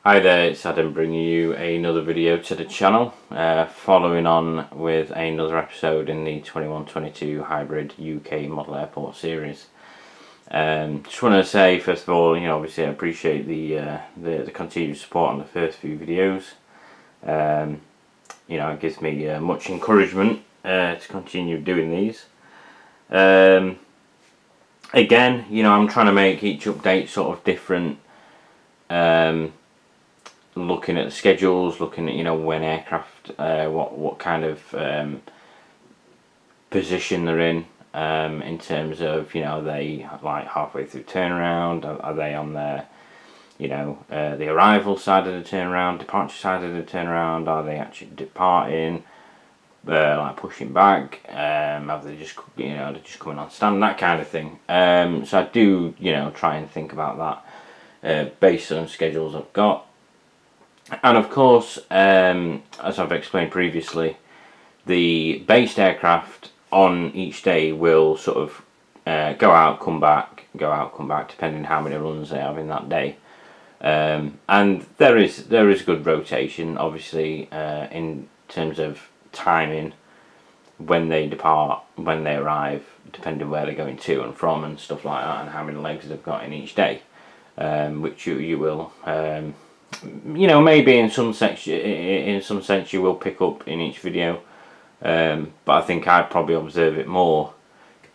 Hi there, it's Adam bringing you another video to the channel, following on with another episode in the 21-22 Hybrid UK Model Airport series. Just want to say, first of all, obviously I appreciate the continued support on the first few videos. It gives me much encouragement to continue doing these. Again, I'm trying to make each update sort of different. Looking at the schedules, looking at when aircraft, what kind of position they're in terms of are they like halfway through turnaround, are they on their the arrival side of the turnaround, departure side of the turnaround, are they actually departing, like pushing back, have they just they're just coming on stand, that kind of thing. So I do try and think about that based on schedules I've got. And of course, as I've explained previously, the based aircraft on each day will sort of go out, come back, depending how many runs they have in that day. And there is good rotation, obviously, in terms of timing, when they depart, when they arrive, depending where they're going to and from and stuff like that, and how many legs they've got in each day, which you will. Maybe in some sense you will pick up in each video, but I think I'd probably observe it more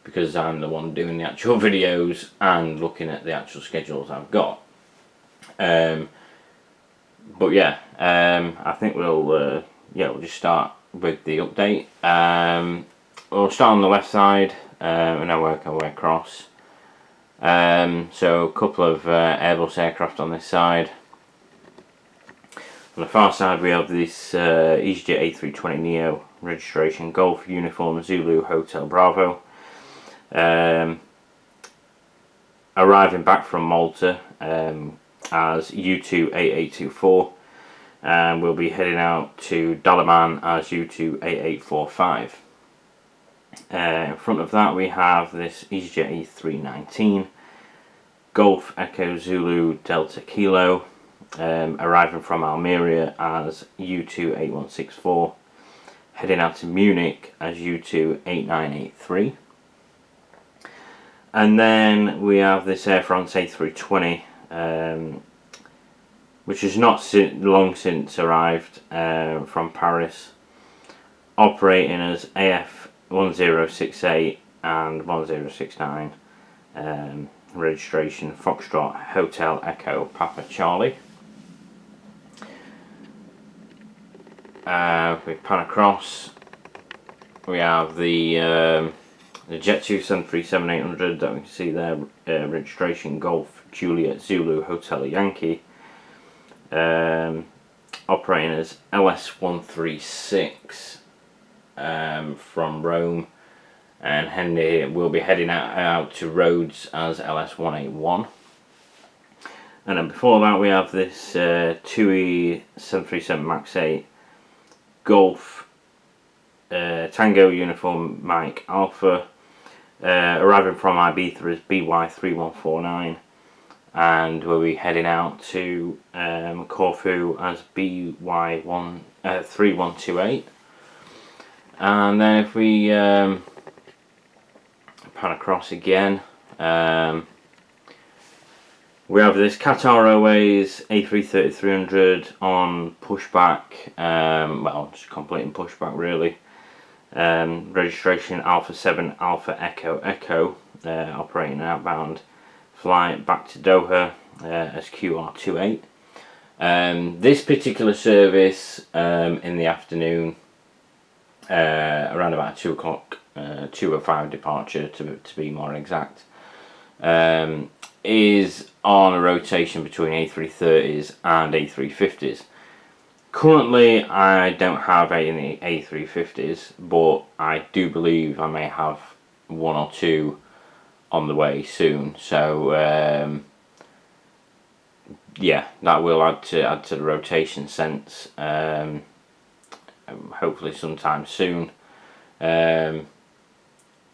because I'm the one doing the actual videos and looking at the actual schedules I've got. But yeah, I think we'll just start with the update. We'll start on the left side and then work our way across. So a couple of Airbus aircraft on this side. On the far side we have this EasyJet A320neo, registration Golf Uniform Zulu Hotel Bravo, arriving back from Malta as U28824, and we'll be heading out to Dalaman as U28845. In front of that we have this EasyJet A319 Golf Echo Zulu Delta Kilo, arriving from Almeria as U28164, heading out to Munich as U28983. And then we have this Air France A320, which has not long since arrived from Paris, operating as AF 1068 and 1069, registration Foxtrot Hotel Echo Papa Charlie. We pan across, we have the Jet2 737-800 that we can see there, registration Golf Juliet Zulu Hotel Yankee, operating as LS136 from Rome, and we'll be heading out to Rhodes as LS181. And then before that we have this TUI 737 MAX 8 Golf Tango Uniform Mike Alpha, arriving from Ibiza as BY3149, and we'll be heading out to Corfu as BY3128. And then if we pan across again, we have this Qatar Airways A330-300 on pushback, just completing pushback really. Registration Alpha 7 Alpha Echo Echo, operating an outbound flight back to Doha as QR28. This particular service in the afternoon, around about 2 o'clock, 2:05 departure to be more exact, is on a rotation between A330s and A350s. Currently I don't have any A350s, but I do believe I may have one or two on the way soon, so yeah, that will add to the rotation sense, hopefully sometime soon.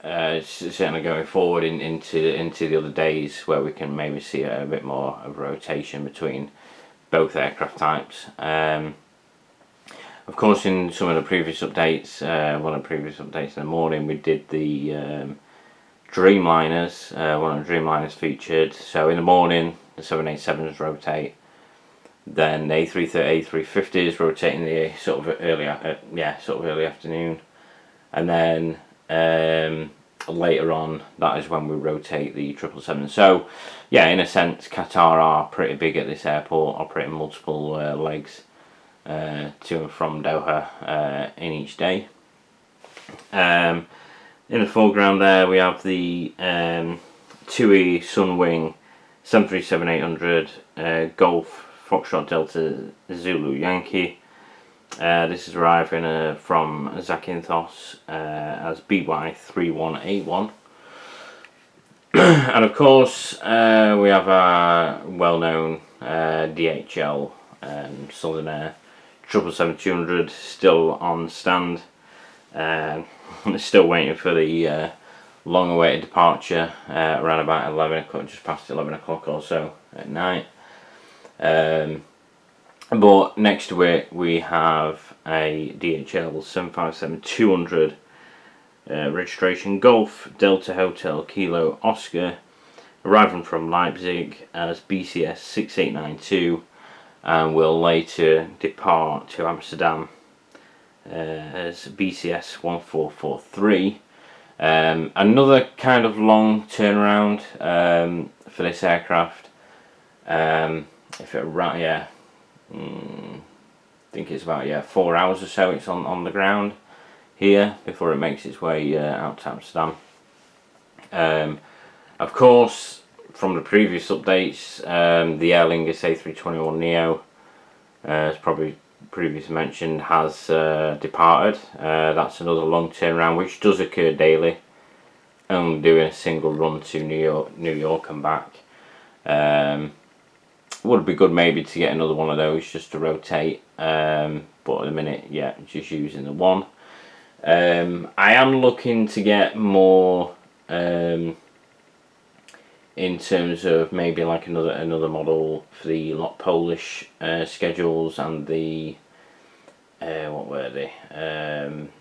Certainly going forward into the other days where we can maybe see a bit more of rotation between both aircraft types. Of course, in some of the previous updates, one of the previous updates in the morning, we did the Dreamliners. One of the Dreamliners featured. So in the morning, the 787s rotate. Then the A350s rotating the sort of early afternoon, and then later on, that is when we rotate the 777. So yeah, in a sense, Qatar are pretty big at this airport, operating multiple legs to and from Doha in each day. In the foreground there, we have the TUI Sunwing 737-800 Golf Foxtrot Delta Zulu Yankee. This is arriving from Zakynthos as BY3181. And of course, we have our well-known DHL Southern Air 777-200 still on stand. Still waiting for the long-awaited departure around about 11 o'clock, just past 11 o'clock or so at night. But next to it we have a DHL 757-200 registration Golf Delta Hotel Kilo Oscar, arriving from Leipzig as BCS 6892 and will later depart to Amsterdam as BCS 1443. Another kind of long turnaround for this aircraft. If it I think it's about 4 hours or so it's on the ground here before it makes its way out to Amsterdam. Of course, from the previous updates, the Aer Lingus A321neo, as probably previously mentioned, has departed. That's another long turnaround which does occur daily, only doing a single run to New York and back. Would be good maybe to get another one of those just to rotate, but at the minute, yeah, just using the one. I am looking to get more in terms of maybe like another model for the lot Polish schedules and the what were they?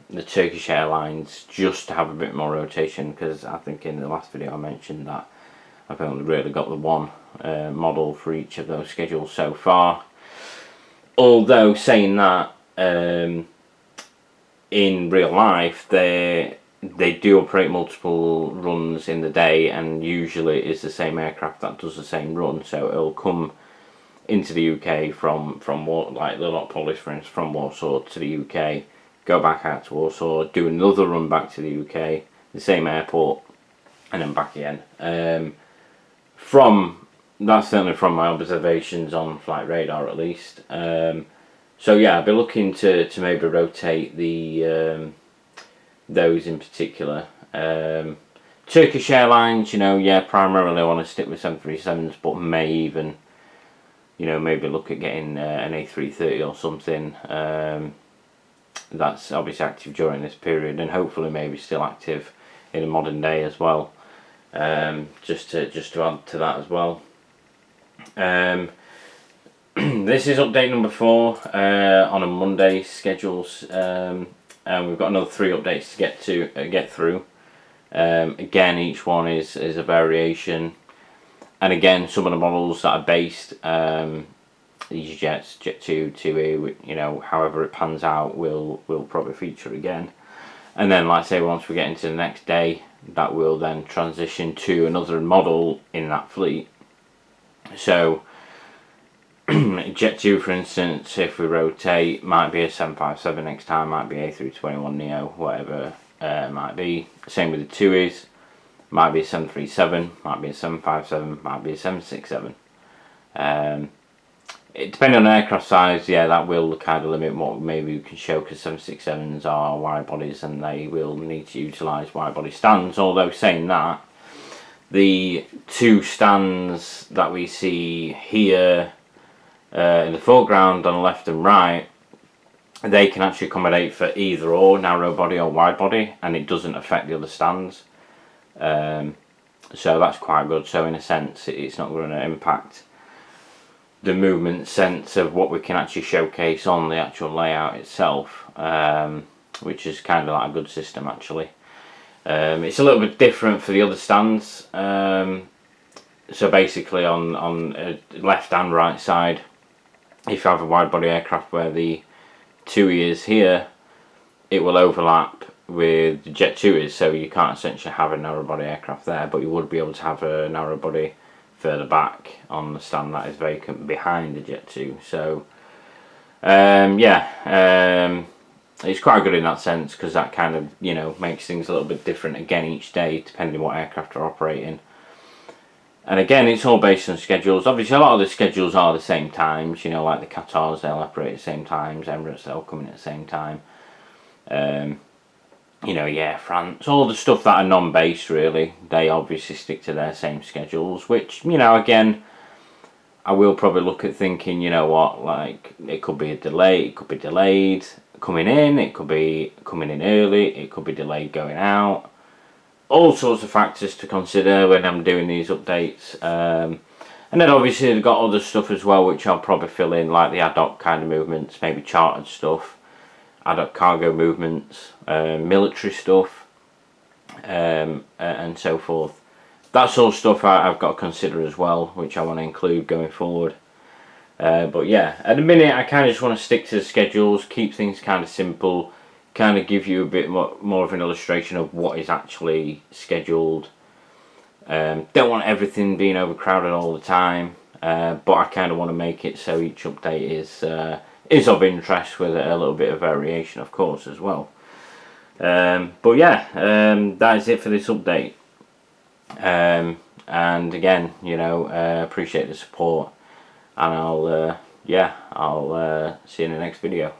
The Turkish Airlines, just to have a bit more rotation, because I think in the last video I mentioned that I've only really got the one model for each of those schedules so far. Although saying that, in real life they do operate multiple runs in the day, and usually it is the same aircraft that does the same run, so it'll come into the UK from like the lot Polish, for instance, from Warsaw to the UK, go back out to Warsaw, do another run back to the UK, the same airport, and then back again. That's certainly from my observations on Flight Radar, at least. So yeah, I'll be looking to maybe rotate the those in particular. Turkish Airlines, primarily I want to stick with 737s, but may even, maybe look at getting an A330 or something. That's obviously active during this period, and hopefully maybe still active in a modern day as well. Just to add to that as well. This is update number 4 on a Monday schedules, and we've got another 3 updates to get through. Again, each one is a variation, and again, some of the models that are based, these jets, Jet 2, 2E, however it pans out, will probably feature again. And then, like I say, once we get into the next day, that will then transition to another model in that fleet. So Jet 2, for instance, if we rotate, might be a 757 next time, might be A321neo, whatever might be. Same with the 2s, might be a 737, might be a 757, might be a 767. Depending on aircraft size, yeah, that will kind of limit what maybe we can show, because 767s are wide bodies and they will need to utilise wide body stands. Although saying that, the 2 stands that we see here in the foreground on the left and right, they can actually accommodate for either or, narrow body or wide body, and it doesn't affect the other stands. So that's quite good. So in a sense, it's not going to impact the movement sense of what we can actually showcase on the actual layout itself, which is kind of like a good system actually. It's a little bit different for the other stands. So basically on left and right side, if you have a wide body aircraft where the TUI is here, it will overlap with the Jet 2 is, so you can't essentially have a narrow body aircraft there, but you would be able to have a narrow body further back on the stand that is vacant behind the Jet 2. So it's quite good in that sense, because that kind of, you know, makes things a little bit different again each day depending on what aircraft are operating. And again, it's all based on schedules. Obviously a lot of the schedules are the same times, you know, like the Qatars, they'll operate at the same times, Emirates, they'll come in at the same time. You know, yeah, France, all the stuff that are non-base really, they obviously stick to their same schedules, which, you know, again, I will probably look at thinking, you know what, like, it could be a delay, it could be delayed coming in, it could be coming in early, it could be delayed going out. All sorts of factors to consider when I'm doing these updates. And then obviously they've got other stuff as well, which I'll probably fill in, like the ad hoc kind of movements, maybe chartered stuff, ad hoc cargo movements, military stuff, and so forth. That's all stuff I've got to consider as well, which I want to include going forward. But yeah, at the minute I kind of just want to stick to the schedules, keep things kind of simple, kind of give you a bit more of an illustration of what is actually scheduled. Don't want everything being overcrowded all the time, but I kind of want to make it so each update is of interest, with a little bit of variation of course as well. But yeah, that is it for this update. And again, you know, appreciate the support, and I'll see you in the next video.